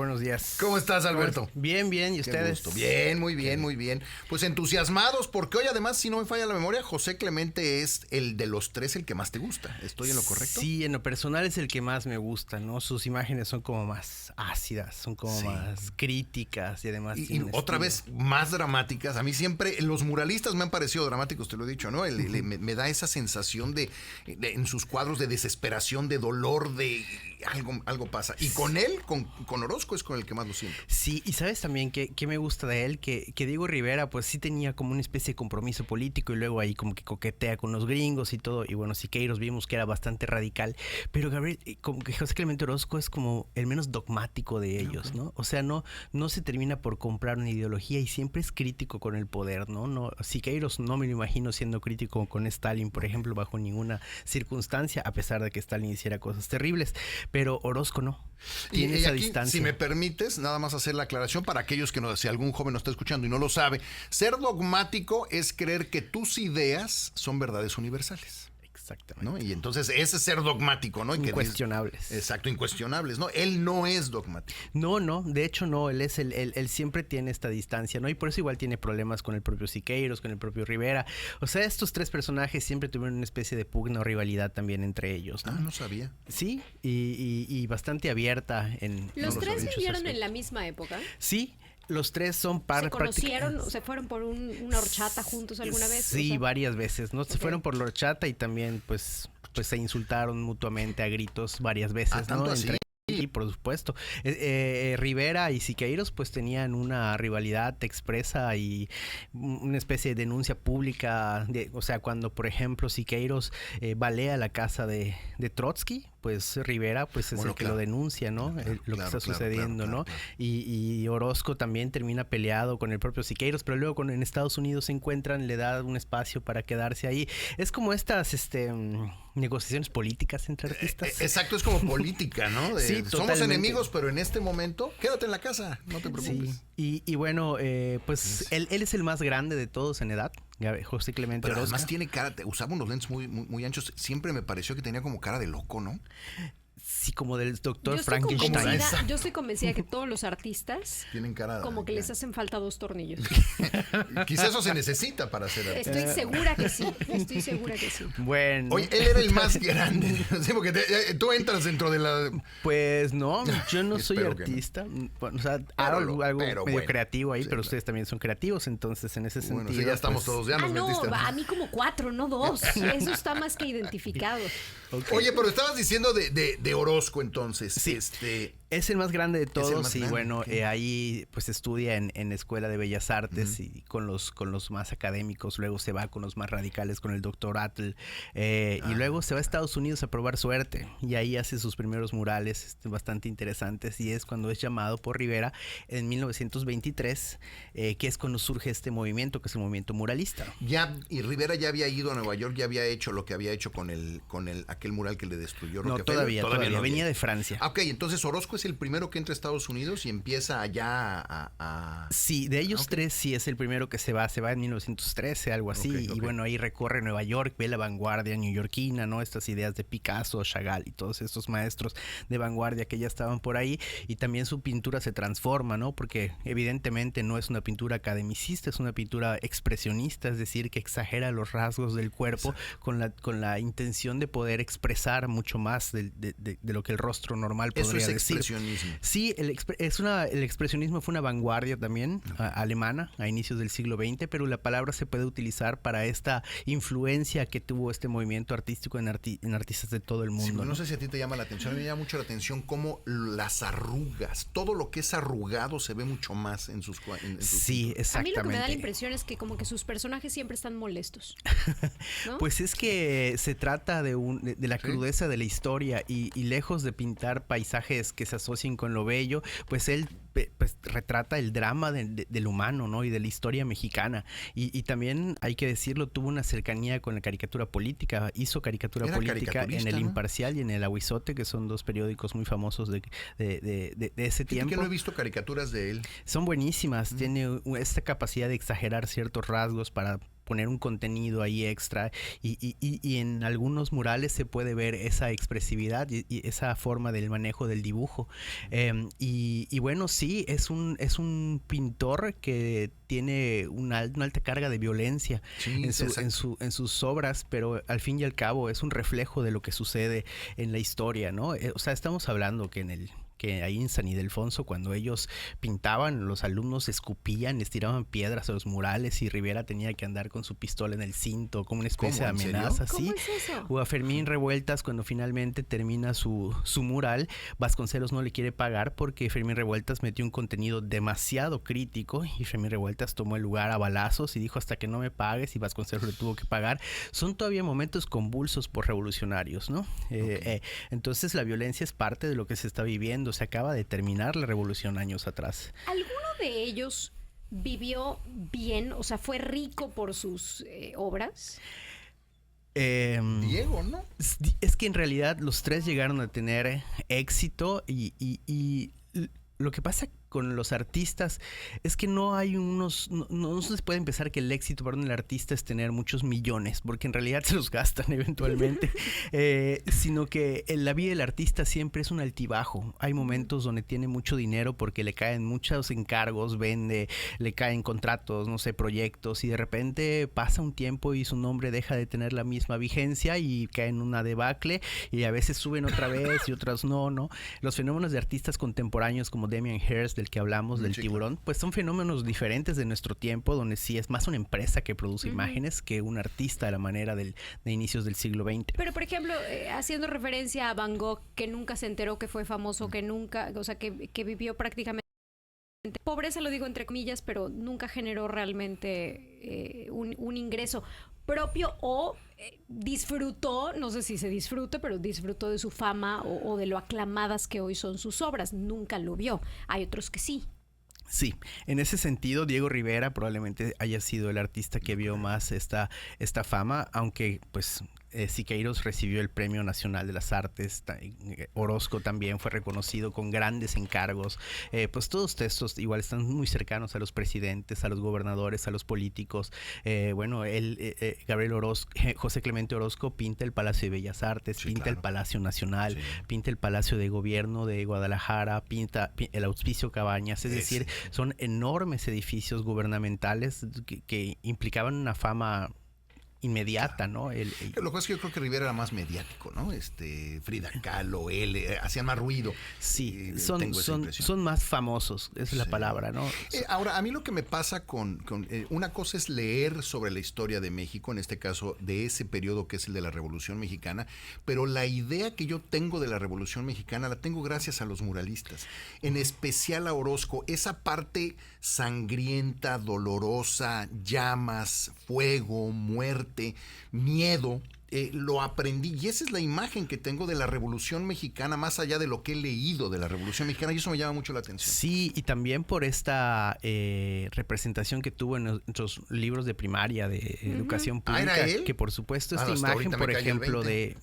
Buenos días. ¿Cómo estás, Alberto? Bien, bien. ¿Y ustedes? Gusto. Bien, muy bien, muy bien. Pues entusiasmados, porque hoy además, si no me falla la memoria, José Clemente es el de los tres el que más te gusta. ¿Estoy en lo correcto? Sí, en lo personal es el que más me gusta, ¿no? Sus imágenes son como más ácidas, son como más críticas y además Y otra vez más dramáticas. A mí siempre, los muralistas me han parecido dramáticos, te lo he dicho, ¿no? Me da esa sensación de en sus cuadros de desesperación, de dolor, de algo pasa. Y con él, con Orozco, es con el que más lo siento. Sí, y sabes también que me gusta de él, que Diego Rivera pues sí tenía como una especie de compromiso político y luego ahí como que coquetea con los gringos y todo, y bueno, Siqueiros vimos que era bastante radical, pero Gabriel, como que José Clemente Orozco es como el menos dogmático de ellos, ¿no? O sea, no se termina por comprar una ideología y siempre es crítico con el poder, ¿no? Siqueiros no me lo imagino siendo crítico con Stalin, por ejemplo, bajo ninguna circunstancia, a pesar de que Stalin hiciera cosas terribles, pero Orozco no. Tiene esa aquí, distancia. Si me permites, nada más hacer la aclaración para aquellos que no, si algún joven nos está escuchando y no lo sabe, ser dogmático es creer que tus ideas son verdades universales. Exactamente. ¿No? Y entonces ese es ser dogmático, ¿no? Incuestionables. Exacto, incuestionables, ¿no? Él no es dogmático. No, de hecho no, él siempre tiene esta distancia, ¿no? Y por eso igual tiene problemas con el propio Siqueiros, con el propio Rivera. O sea, estos tres personajes siempre tuvieron una especie de pugna o rivalidad también entre ellos, ¿no? No sabía. Sí, y bastante abierta en... ¿Los tres vivieron en la misma época? Sí. Los tres son ¿Se conocieron o se fueron por una horchata juntos alguna vez? Sí, o sea, varias veces, ¿no? Se fueron por la horchata y también pues se insultaron mutuamente a gritos varias veces, ¿Tanto ¿no? así? Sí, por supuesto. Rivera y Siqueiros pues tenían una rivalidad expresa y una especie de denuncia pública, o sea, cuando por ejemplo Siqueiros balea la casa de Trotsky, pues Rivera pues es el que lo denuncia, ¿no? Lo que está sucediendo, ¿no? Claro. Y Orozco también termina peleado con el propio Siqueiros, pero luego cuando en Estados Unidos se encuentran le da un espacio para quedarse ahí. Es como estas negociaciones políticas entre artistas. Exacto, es como política, ¿no? Sí, somos enemigos, pero en este momento quédate en la casa, no te preocupes. Sí. Y bueno, pues él es el más grande de todos en edad, José Clemente Pero Orozco. además tiene cara, usaba unos lentes muy anchos, siempre me pareció que tenía como cara de loco, ¿no? Sí, como del doctor yo Frankenstein. Yo estoy convencida que todos los artistas tienen cara como que les hacen falta 2 tornillos. Quizás eso se necesita para hacer arte. Estoy segura que sí. Bueno. Oye, él era el más grande. Sí, porque tú entras dentro de la... Pues no, yo no soy artista. Bueno, o sea, hago algo medio creativo ahí, pero ustedes también son creativos, entonces en ese sentido... Bueno, sí, ya estamos todos, ya nos metiste. No, a mí como 4, no 2. Eso está más que identificado. Okay. Oye, pero estabas diciendo de Orozco entonces. Sí. Es el más grande de todos y bueno, ahí pues estudia en Escuela de Bellas Artes y con los más académicos, luego se va con los más radicales, con el doctor Atl, y luego se va a Estados Unidos a probar suerte y ahí hace sus primeros murales bastante interesantes y es cuando es llamado por Rivera en 1923, que es cuando surge este movimiento, que es el movimiento muralista. Y Rivera ya había ido a Nueva York, ya había hecho lo que había hecho con aquel mural que le destruyó Rockefeller. Todavía no venía de Francia. Ok, entonces Orozco es el primero que entra a Estados Unidos y empieza allá a... Sí, de ellos tres sí es el primero que se va en 1913, algo así, y bueno, ahí recorre Nueva York, ve la vanguardia neoyorquina, ¿no? Estas ideas de Picasso, Chagall y todos estos maestros de vanguardia que ya estaban por ahí, y también su pintura se transforma, ¿no? Porque evidentemente no es una pintura academicista, es una pintura expresionista, es decir, que exagera los rasgos del cuerpo con la intención de poder expresar mucho más de lo que el rostro normal podría decir. Eso es expresionismo. Sí, el expresionismo fue una vanguardia también alemana a inicios del siglo XX, pero la palabra se puede utilizar para esta influencia que tuvo este movimiento artístico en artistas de todo el mundo. Sí, no sé si a ti te llama la atención, a mí me llama mucho la atención cómo las arrugas, todo lo que es arrugado se ve mucho más en sus Sí, exactamente. A mí lo que me da la impresión es que como que sus personajes siempre están molestos, ¿no? Pues es que se trata de la crudeza de la historia y lejos de pintar paisajes que se asocien con lo bello, pues él pues retrata el drama del humano, ¿no? Y de la historia mexicana. Y también, hay que decirlo, tuvo una cercanía con la caricatura política. Hizo caricatura política en El Imparcial y en El Aguizote, que son dos periódicos muy famosos de ese tiempo. Que no he visto caricaturas de él. Son buenísimas. Tiene esta capacidad de exagerar ciertos rasgos para poner un contenido ahí extra y en algunos murales se puede ver esa expresividad y esa forma del manejo del dibujo. Y bueno, sí, es un pintor que tiene una alta carga de violencia en sus obras, pero al fin y al cabo es un reflejo de lo que sucede en la historia, ¿no? O sea, estamos hablando que ahí en San Ildefonso, cuando ellos pintaban, los alumnos escupían, les tiraban piedras a los murales y Rivera tenía que andar con su pistola en el cinto, como una especie de amenaza. ¿Cómo es eso? O a Fermín Revueltas, cuando finalmente termina su mural, Vasconcelos no le quiere pagar porque Fermín Revueltas metió un contenido demasiado crítico y Fermín Revueltas tomó el lugar a balazos y dijo hasta que no me pagues, y Vasconcelos le tuvo que pagar. Son todavía momentos convulsos por revolucionarios, ¿no? Entonces la violencia es parte de lo que se está viviendo. Se acaba de terminar la revolución años atrás. ¿Alguno de ellos vivió bien? O sea, ¿fue rico por sus obras? Diego, ¿no? Es que en realidad los tres llegaron a tener éxito y lo que pasa con los artistas es que no hay no se puede pensar que el éxito para un artista es tener muchos millones, porque en realidad se los gastan eventualmente, sino que en la vida del artista siempre es un altibajo. Hay momentos donde tiene mucho dinero porque le caen muchos encargos, vende, le caen contratos, no sé, proyectos, y de repente pasa un tiempo y su nombre deja de tener la misma vigencia y cae en una debacle, y a veces suben otra vez y otras no. Los fenómenos de artistas contemporáneos como Damien Hirst, del que hablamos, del Tiburón, pues son fenómenos diferentes de nuestro tiempo, donde sí es más una empresa que produce imágenes que un artista a la manera de inicios del siglo XX. Pero, por ejemplo, haciendo referencia a Van Gogh, que nunca se enteró que fue famoso, que nunca, o sea, que vivió prácticamente pobreza, lo digo entre comillas, pero nunca generó realmente un ingreso propio o disfrutó, no sé si se disfrute, pero disfrutó de su fama o de lo aclamadas que hoy son sus obras. Nunca lo vio. Hay otros que sí. Sí, en ese sentido, Diego Rivera probablemente haya sido el artista que vio más esta fama, aunque pues Siqueiros recibió el Premio Nacional de las Artes, Orozco también fue reconocido con grandes encargos, pues todos estos igual están muy cercanos a los presidentes, a los gobernadores, a los políticos. Bueno, Gabriel Orozco, José Clemente Orozco pinta el Palacio de Bellas Artes, pinta el Palacio Nacional, pinta el Palacio de Gobierno de Guadalajara, pinta el Hospicio Cabañas, es decir, son enormes edificios gubernamentales que implicaban una fama inmediata, ¿no? Lo que es que yo creo que Rivera era más mediático, ¿no? Frida Kahlo, él, hacían más ruido. Sí, son más famosos, esa es la palabra, ¿no? Ahora, a mí lo que me pasa con una cosa es leer sobre la historia de México, en este caso de ese periodo que es el de la Revolución Mexicana, pero la idea que yo tengo de la Revolución Mexicana la tengo gracias a los muralistas, en especial a Orozco, esa parte sangrienta, dolorosa, llamas, fuego, muerte, miedo, lo aprendí y esa es la imagen que tengo de la Revolución Mexicana, más allá de lo que he leído de la Revolución Mexicana, y eso me llama mucho la atención. Sí, y también por esta representación que tuvo en nuestros libros de primaria de educación pública, que por supuesto esta imagen, por ejemplo, de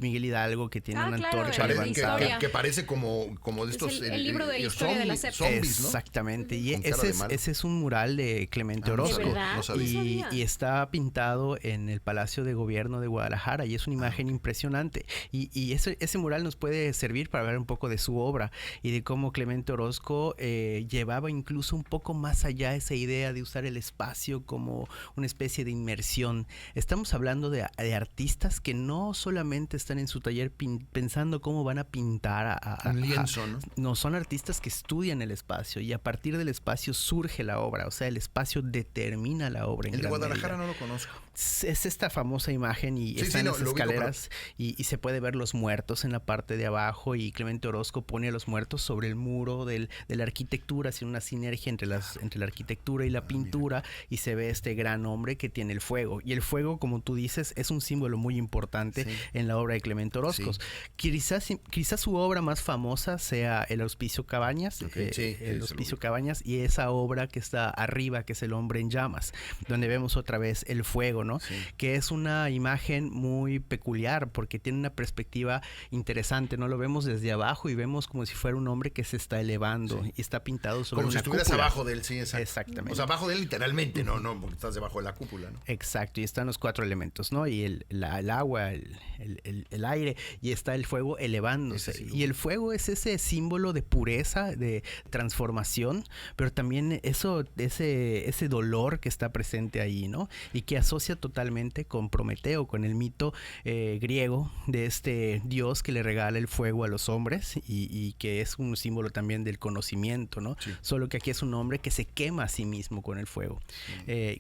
Miguel Hidalgo, que tiene una antorcha levantada. Que parece como de estos el libro de historia de la SEP. Zombies, ¿no? Exactamente, y ese es un mural de Clemente Orozco, y está pintado en el Palacio de Gobierno de Guadalajara, y es una imagen impresionante, y ese mural nos puede servir para ver un poco de su obra y de cómo Clemente Orozco llevaba incluso un poco más allá esa idea de usar el espacio como una especie de inmersión. Estamos hablando de artistas que no solamente están en su taller pensando cómo van a pintar un lienzo, ¿no? No, son artistas que estudian el espacio, y a partir del espacio surge la obra, o sea, el espacio determina la obra. El de Guadalajara no lo conozco. Es esta famosa imagen y están en las escaleras y se puede ver los muertos en la parte de abajo, y Clemente Orozco pone a los muertos sobre el muro de la arquitectura, haciendo una sinergia entre la arquitectura y la pintura, y se ve este gran hombre que tiene el fuego, y el fuego, como tú dices, es un símbolo muy importante en la obra de Clemente Orozco. Quizás su obra más famosa sea el Hospicio Cabañas, el Hospicio Cabañas, y esa obra que está arriba, que es el Hombre en Llamas, donde vemos otra vez el fuego, fuego, ¿no? Sí. Que es una imagen muy peculiar porque tiene una perspectiva interesante, ¿no? Lo vemos desde abajo y vemos como si fuera un hombre que se está elevando y está pintado sobre como una si estuvieras cúpula. abajo de él, sí, exacto. Exactamente. O sea, abajo de él literalmente, no, porque estás debajo de la cúpula, ¿no? Exacto, y están los 4 elementos, ¿no? Y el agua, el aire, y está el fuego elevándose. Sí, y el fuego es ese símbolo de pureza, de transformación, pero también ese dolor que está presente ahí, ¿no? Y que asocia totalmente con Prometeo, con el mito griego de este dios que le regala el fuego a los hombres y que es un símbolo también del conocimiento, ¿no? Sí. Solo que aquí es un hombre que se quema a sí mismo con el fuego,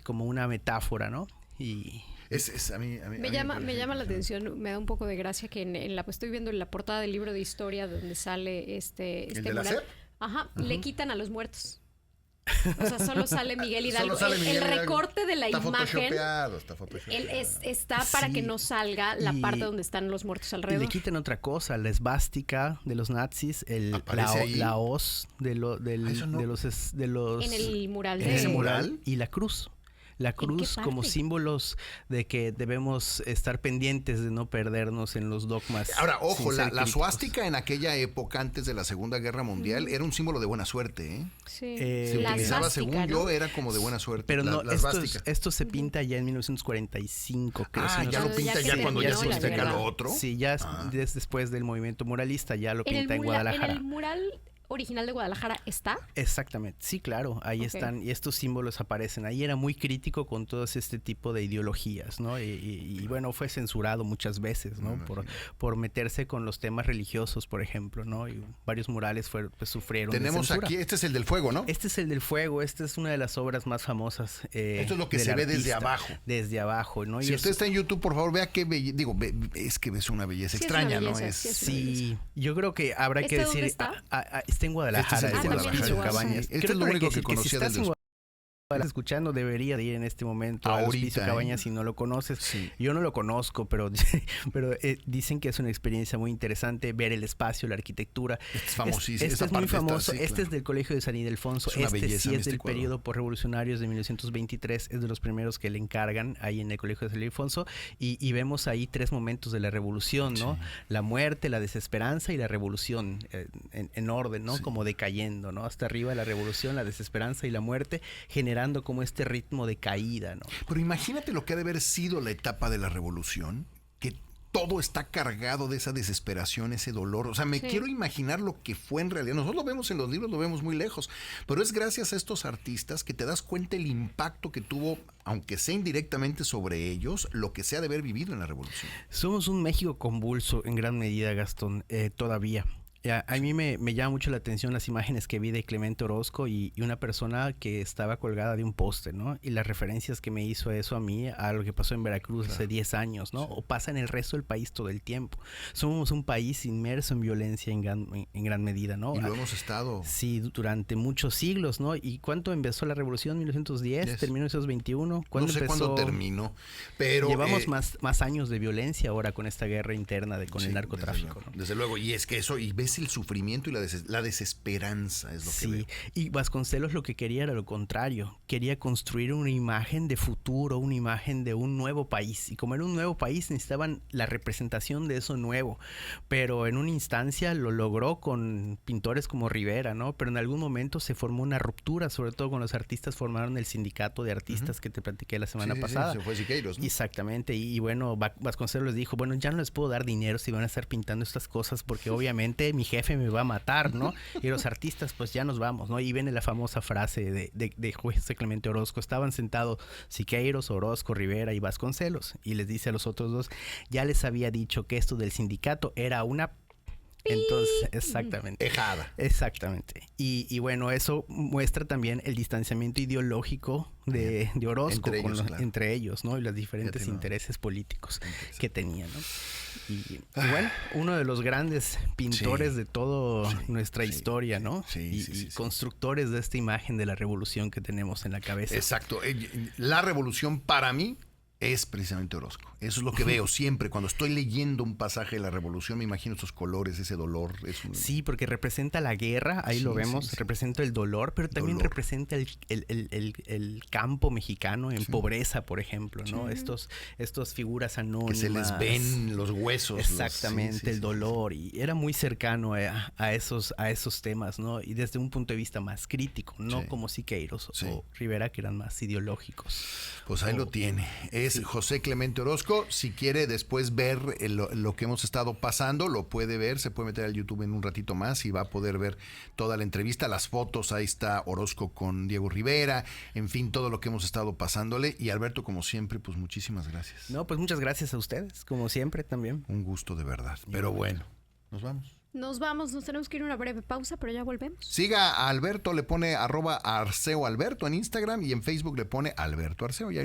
como una metáfora, ¿no? Y A mí me llama la atención, me da un poco de gracia que estoy viendo en la portada del libro de historia donde sale este ¿El de mural. la SEP? Ajá, le quitan a los muertos. O sea, solo sale Miguel Hidalgo. Solo sale Miguel el Hidalgo. recorte de la Está imagen photoshopeado. está para Sí. que no salga la Y- parte donde están los muertos Y alrededor. le quitan otra cosa, la esvástica de los nazis, ¿Aparece ahí? la hoz eso no. de los En el mural en de... ese ¿Ese mural mural? y la cruz. La qué cruz como parte? símbolos de que debemos estar pendientes de no perdernos en los dogmas. Ahora, ojo, sin la ser críticos. suástica en aquella época, antes de la Segunda Guerra Mundial, era un símbolo de buena suerte, ¿eh? Sí. Se La utilizaba, svástica, según ¿no? yo, era como de buena suerte. Pero no, la esto, svástica. esto se pinta ya en 1945, creo. si no Ya estoy- lo pinta que ya cuando ya se terminó la destaca guerra. lo otro. Sí, ya Ah. después del movimiento muralista, ya lo En pinta en Guadalajara. En el mural original de Guadalajara está. Exactamente, sí, claro, ahí Ok. están y estos símbolos aparecen. Ahí era muy crítico con todo este tipo de ideologías, ¿no? Y bueno, fue censurado muchas veces, ¿no? Por meterse con los temas religiosos, por ejemplo, ¿no? Y varios murales sufrieron de Tenemos censura. aquí, este es el del fuego, ¿no? Este es el del fuego, esta es una de las obras más famosas. Esto es lo que del se ve desde artista, abajo. Desde abajo, ¿no? Si Y usted es- está en YouTube, por favor, vea qué belleza. Digo, es que es una belleza Sí, es una extraña, ¿no? belleza, Es, sí, es Sí, yo creo que habrá que ¿Este dónde decir. está? Está en Guadalajara, Este es el en de el Guadalajara. Hospicio Ah, también Cabañas. sí. Este Creo es lo hay único que decir conocía si del estás en Guadalajara escuchando, debería de ir en este momento al Ahorita, Hospicio Cabañas si no lo conoces. Sí. Yo no lo conozco, pero dicen que es una experiencia muy interesante ver el espacio, la arquitectura. Este es famosísimo. Este Esta es muy parte está famoso. así, Este claro. es del Colegio de San Ildefonso. Es una Este belleza, sí en es del este cuadro. periodo postrevolucionarios de 1923. Es de los primeros que le encargan ahí en el Colegio de San Ildefonso. Y vemos ahí 3 momentos de la revolución, ¿no? Sí. La muerte, la desesperanza y la revolución en orden, ¿no? Sí. Como decayendo, ¿no? Hasta arriba la revolución, la desesperanza y la muerte, generando como este ritmo de caída, ¿no? Pero imagínate lo que ha de haber sido la etapa de la revolución, que todo está cargado de esa desesperación, ese dolor. O sea, me Sí. quiero imaginar lo que fue en realidad. Nosotros lo vemos en los libros, lo vemos muy lejos, pero es gracias a estos artistas que te das cuenta el impacto que tuvo, aunque sea indirectamente sobre ellos, lo que se ha de haber vivido en la revolución. Somos un México convulso en gran medida, Gastón, todavía. A mí me llama mucho la atención las imágenes que vi de Clemente Orozco y una persona que estaba colgada de un poste, ¿no? Y las referencias que me hizo eso a mí, a lo que pasó en Veracruz hace 10 años, ¿no? O pasa en el resto del país todo el tiempo. Somos un país inmerso en violencia en gran medida, ¿no? Y lo hemos estado. Sí, durante muchos siglos, ¿no? ¿Y cuánto empezó la revolución? ¿1910? Yes. ¿Terminó en 1921? No ¿Cuándo sé empezó? cuándo terminó, pero Llevamos más años de violencia ahora con esta guerra interna con sí, el narcotráfico, ¿no? desde luego, y es que eso, y ves el sufrimiento y la desesperanza, es lo que veo. Y Vasconcelos lo que quería era lo contrario, quería construir una imagen de futuro, una imagen de un nuevo país, y como era un nuevo país necesitaban la representación de eso nuevo, pero en una instancia lo logró con pintores como Rivera, ¿no? Pero en algún momento se formó una ruptura, sobre todo con los artistas, formaron el sindicato de artistas que te platiqué la semana pasada. Sí, se fue Siqueiros, ¿no? Exactamente, y bueno, Vasconcelos les dijo, bueno, ya no les puedo dar dinero si van a estar pintando estas cosas porque obviamente mi jefe me va a matar, ¿no? Y los artistas pues ya nos vamos, ¿no? Y viene la famosa frase de juez Clemente Orozco, estaban sentados Siqueiros, Orozco, Rivera y Vasconcelos, y les dice a los otros dos, ya les había dicho que esto del sindicato era una... Entonces, exactamente. Ejada. Exactamente. Y bueno, eso muestra también el distanciamiento ideológico de Orozco Entre ellos, claro. entre ellos, ¿no? Y los diferentes Fíjate, no. intereses políticos que tenían, ¿no? Y bueno, uno de los grandes pintores Sí. de toda nuestra Sí. historia, ¿no? Sí, Y constructores de esta imagen de la revolución que tenemos en la cabeza. Exacto. La revolución para mí es precisamente Orozco. Eso es lo que veo siempre. Cuando estoy leyendo un pasaje de la Revolución, me imagino esos colores, ese dolor. Sí, porque representa la guerra, ahí lo vemos, representa el dolor, pero también representa el campo mexicano en pobreza, por ejemplo, ¿no? Estos figuras anónimas. Que se les ven los huesos. Exactamente, el dolor. Y era muy cercano a esos temas, ¿no? Y desde un punto de vista más crítico, no como Siqueiros o Rivera, que eran más ideológicos. Pues ahí lo tiene. Es José Clemente Orozco. Si quiere después ver lo que hemos estado pasando, lo puede ver. Se puede meter al YouTube en un ratito más y va a poder ver toda la entrevista, las fotos. Ahí está Orozco con Diego Rivera. En fin, todo lo que hemos estado pasándole. Y Alberto, como siempre, pues muchísimas gracias. No, pues muchas gracias a ustedes, como siempre también. Un gusto de verdad. Pero bueno, nos vamos. Nos vamos, nos tenemos que ir a una breve pausa, pero ya volvemos. Siga a Alberto, le pone @ArceoAlberto en Instagram y en Facebook le pone Alberto Arceo.